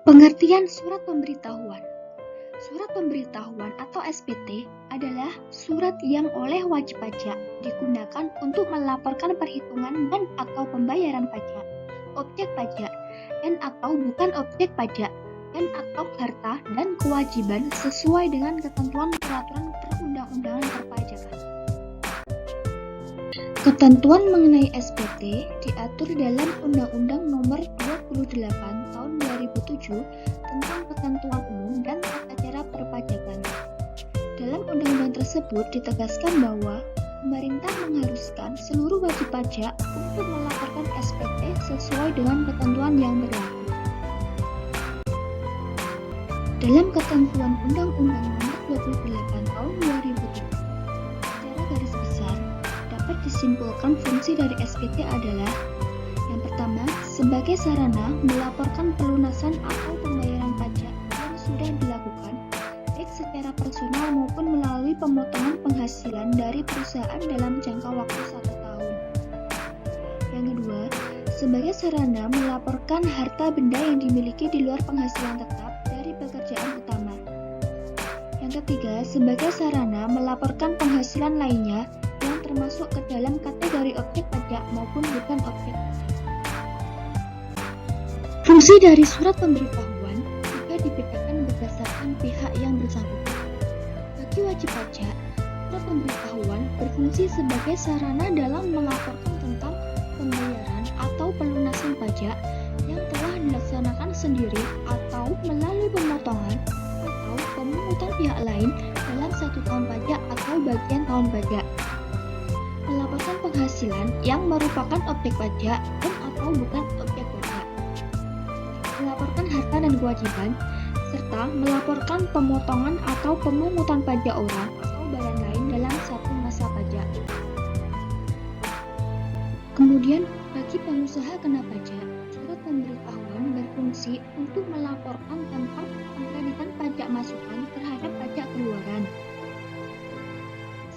Pengertian surat pemberitahuan. Surat pemberitahuan atau SPT adalah surat yang oleh wajib pajak digunakan untuk melaporkan perhitungan dan atau pembayaran pajak, objek pajak, dan atau bukan objek pajak, dan atau harta dan kewajiban sesuai dengan ketentuan peraturan perundang-undangan perpajakan. Ketentuan mengenai SPT diatur dalam Undang-Undang Nomor 28 Tahun 2007 tentang Ketentuan Umum dan Tata Cara Perpajakan. Dalam undang-undang tersebut ditegaskan bahwa pemerintah mengharuskan seluruh wajib pajak untuk melaporkan SPT sesuai dengan ketentuan yang berlaku. Dalam Ketentuan Undang-Undang Nomor 28 Tahun 2007, secara garis besar dapat disimpulkan fungsi dari SPT adalah: yang pertama, sebagai sarana melaporkan pelunasan atau pembayaran pajak yang sudah dilakukan, baik secara personal maupun melalui pemotongan penghasilan dari perusahaan dalam jangka waktu 1 tahun. Yang kedua, sebagai sarana melaporkan harta benda yang dimiliki di luar penghasilan tetap dari pekerjaan utama. Yang ketiga, sebagai sarana melaporkan penghasilan lainnya yang termasuk ke dalam kategori objek pajak maupun bukan objek pajak. Fungsi dari surat pemberitahuan juga dibedakan berdasarkan pihak yang bersangkutan. Bagi wajib pajak, surat pemberitahuan berfungsi sebagai sarana dalam melaporkan tentang pembayaran atau pelunasan pajak yang telah dilaksanakan sendiri atau melalui pemotongan atau pemungutan pihak lain dalam 1 tahun pajak atau bagian tahun pajak. Melaporkan penghasilan yang merupakan objek pajak dan atau bukan objek pajak. Melaporkan harta dan kewajiban, serta melaporkan pemotongan atau pemungutan pajak orang atau barang lain dalam 1 masa pajak. Kemudian, bagi pengusaha kena pajak, surat pemberitahuan berfungsi untuk melaporkan tentang pengkreditan pajak masukan terhadap pajak keluaran,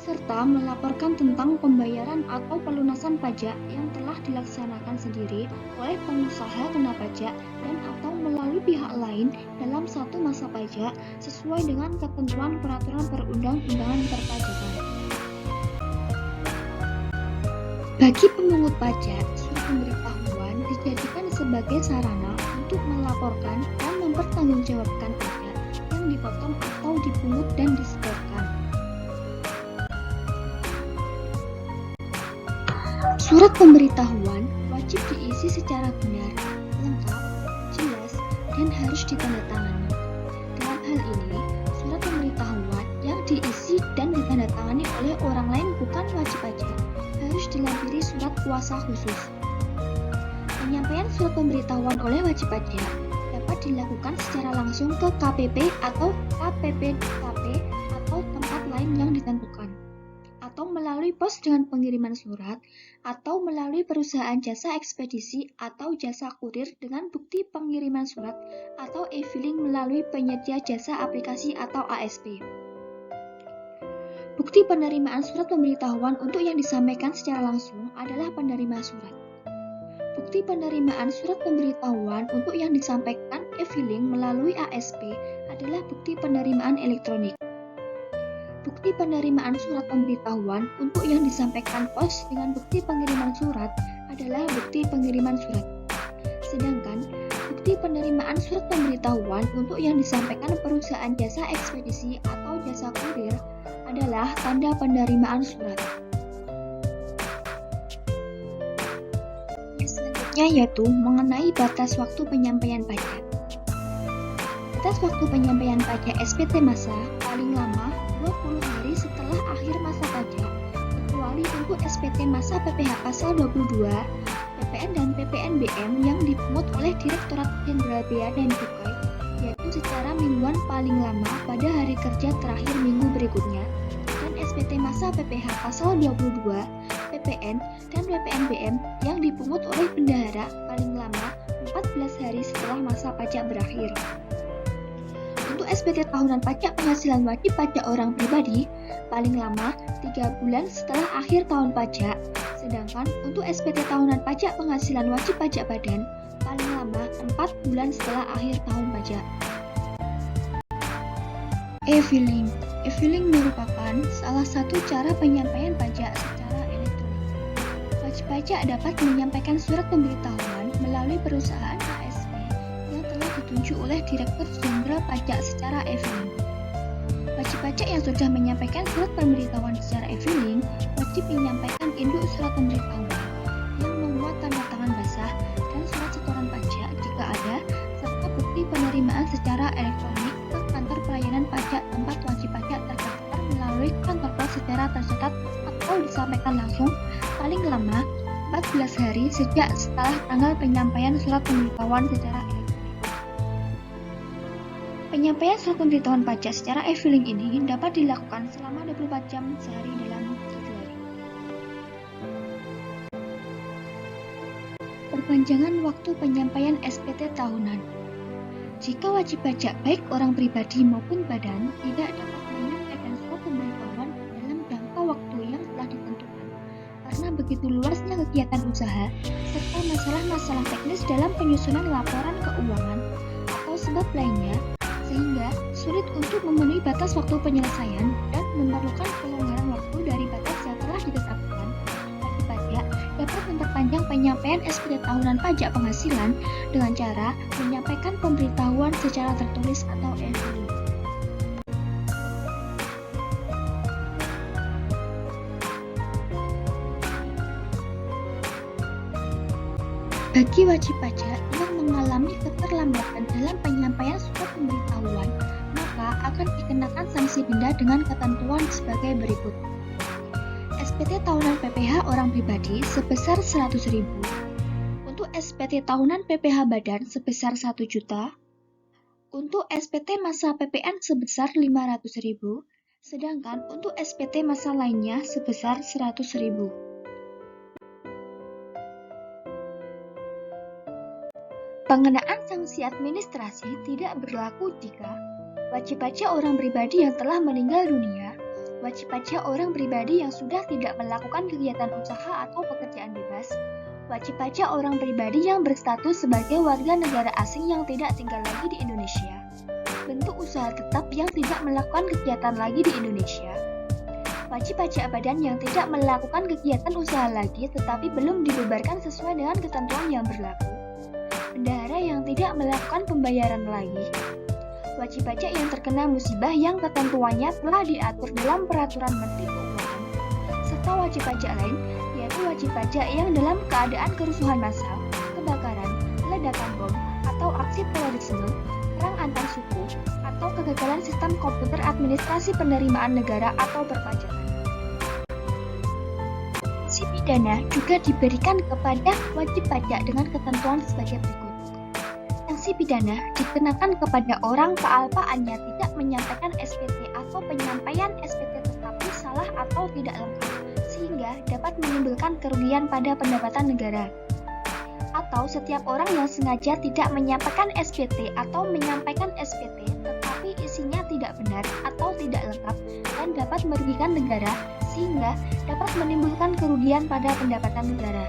serta melaporkan tentang pembayaran atau pelunasan pajak yang telah dilaksanakan sendiri oleh pengusaha kena pajak dan atau melalui pihak lain dalam 1 masa pajak sesuai dengan ketentuan peraturan perundang-undangan perpajakan. Bagi pemungut pajak, surat pemberitahuan dijadikan sebagai sarana untuk melaporkan dan mempertanggungjawabkan pajak yang dipotong atau dipungut dan disetorkan. Surat pemberitahuan wajib diisi secara benar, lengkap, jelas, dan harus ditandatangani. Dalam hal ini, surat pemberitahuan yang diisi dan ditandatangani oleh orang lain bukan wajib pajak harus dilampiri surat kuasa khusus. Penyampaian surat pemberitahuan oleh wajib pajak dapat dilakukan secara langsung ke KPP atau KPPKP atau tempat lain yang ditentukan, atau melalui pos dengan pengiriman surat, atau melalui perusahaan jasa ekspedisi atau jasa kurir dengan bukti pengiriman surat, atau e-filing melalui penyedia jasa aplikasi atau ASP. Bukti penerimaan surat pemberitahuan untuk yang disampaikan secara langsung adalah penerima surat. Bukti penerimaan surat pemberitahuan untuk yang disampaikan e-filing melalui ASP adalah bukti penerimaan elektronik. Bukti penerimaan surat pemberitahuan untuk yang disampaikan pos dengan bukti pengiriman surat adalah bukti pengiriman surat. Sedangkan bukti penerimaan surat pemberitahuan untuk yang disampaikan perusahaan jasa ekspedisi atau jasa kurir adalah tanda penerimaan surat. Yang selanjutnya yaitu mengenai batas waktu penyampaian pajak. Batas waktu penyampaian pajak SPT masa paling lama 20 hari setelah akhir masa pajak, kecuali untuk SPT masa PPh Pasal 22, PPN dan PPNBM yang dipungut oleh Direktorat Jenderal Bea dan Cukai, yaitu secara mingguan paling lama pada hari kerja terakhir minggu berikutnya, dan SPT masa PPh Pasal 22, PPN dan PPNBM yang dipungut oleh bendahara paling lama 14 hari setelah masa pajak berakhir. Untuk SPT tahunan pajak penghasilan wajib pajak orang pribadi, paling lama 3 bulan setelah akhir tahun pajak. Sedangkan untuk SPT tahunan pajak penghasilan wajib pajak badan, paling lama 4 bulan setelah akhir tahun pajak. E-filing. E-filing merupakan salah satu cara penyampaian pajak secara elektronik. Wajib pajak dapat menyampaikan surat pemberitahuan melalui perusahaan ASP yang telah ditunjuk oleh Direktur Jenderal Pajak secara e-filing. Wajib pajak yang sudah menyampaikan surat pemberitahuan secara e-filing wajib menyampaikan induk surat pemberitahuan yang memuat tanda tangan basah dan surat setoran pajak jika ada, serta bukti penerimaan secara elektronik ke kantor pelayanan pajak tempat wajib pajak terdaftar melalui kantor pos secara tercatat atau disampaikan langsung paling lama 14 hari sejak setelah tanggal penyampaian surat pemberitahuan secara elektronik. Penyampaian surat pemberitahuan pajak secara e-filing ini dapat dilakukan selama 24 jam sehari dalam 7 hari. Perpanjangan waktu penyampaian SPT tahunan. Jika wajib pajak baik orang pribadi maupun badan tidak dapat menyampaikan surat pemberitahuan dalam jangka waktu yang telah ditentukan karena begitu luasnya kegiatan usaha serta masalah-masalah teknis dalam penyusunan laporan keuangan atau sebab lainnya, sehingga sulit untuk memenuhi batas waktu penyelesaian dan memerlukan pelonggaran waktu dari batas yang telah ditetapkan, wajib pajak dapat memperpanjang penyampaian SPT tahunan pajak penghasilan dengan cara menyampaikan pemberitahuan secara tertulis atau e-filing. Bagi wajib pajak yang mengalami keterlambatan dalam penyampaian surat pemberitahuan, maka akan dikenakan sanksi denda dengan ketentuan sebagai berikut. SPT tahunan PPh orang pribadi sebesar 100.000, untuk SPT tahunan PPh badan sebesar 1 juta, untuk SPT masa PPN sebesar 500.000, sedangkan untuk SPT masa lainnya sebesar 100.000. Pengenaan sanksi administrasi tidak berlaku jika wajib pajak orang pribadi yang telah meninggal dunia, wajib pajak orang pribadi yang sudah tidak melakukan kegiatan usaha atau pekerjaan bebas, wajib pajak orang pribadi yang berstatus sebagai warga negara asing yang tidak tinggal lagi di Indonesia, bentuk usaha tetap yang tidak melakukan kegiatan lagi di Indonesia, wajib pajak badan yang tidak melakukan kegiatan usaha lagi tetapi belum dibubarkan sesuai dengan ketentuan yang berlaku, bendahara yang tidak melakukan pembayaran lagi, wajib pajak yang terkena musibah yang ketentuannya telah diatur dalam Peraturan Menteri Keuangan, serta wajib pajak lain, yaitu wajib pajak yang dalam keadaan kerusuhan massal, kebakaran, ledakan bom, atau aksi terorisme, perang antar suku, atau kegagalan sistem komputer administrasi penerimaan negara atau perpajakan. Sanksi pidana juga diberikan kepada wajib pajak dengan ketentuan sebagai berikut. Sanksi pidana dikenakan kepada orang kealpaannya tidak menyampaikan SPT atau penyampaian SPT tetapi salah atau tidak lengkap, sehingga dapat menimbulkan kerugian pada pendapatan negara. Atau setiap orang yang sengaja tidak menyampaikan SPT atau menyampaikan SPT tetapi isinya tidak benar atau tidak lengkap dan dapat merugikan negara, sehingga dapat menimbulkan kerugian pada pendapatan negara.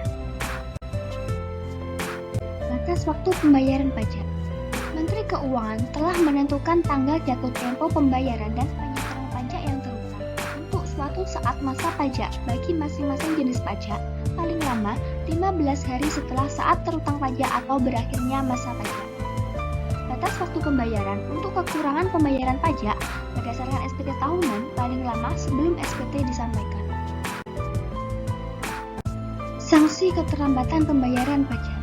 Batas waktu pembayaran pajak. Menteri Keuangan telah menentukan tanggal jatuh tempo pembayaran dan penyetoraan pajak yang terutang untuk suatu saat masa pajak bagi masing-masing jenis pajak, paling lama 15 hari setelah saat terutang pajak atau berakhirnya masa pajak. Batas waktu pembayaran untuk kekurangan pembayaran pajak berdasarkan SPT tahunan paling lama sebelum SPT disampaikan. Sanksi keterlambatan pembayaran pajak.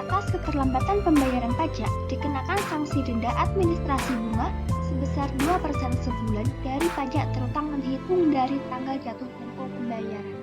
Atas keterlambatan pembayaran pajak dikenakan sanksi denda administrasi bunga sebesar 2% sebulan dari pajak terutang menghitung dari tanggal jatuh tempo pembayaran.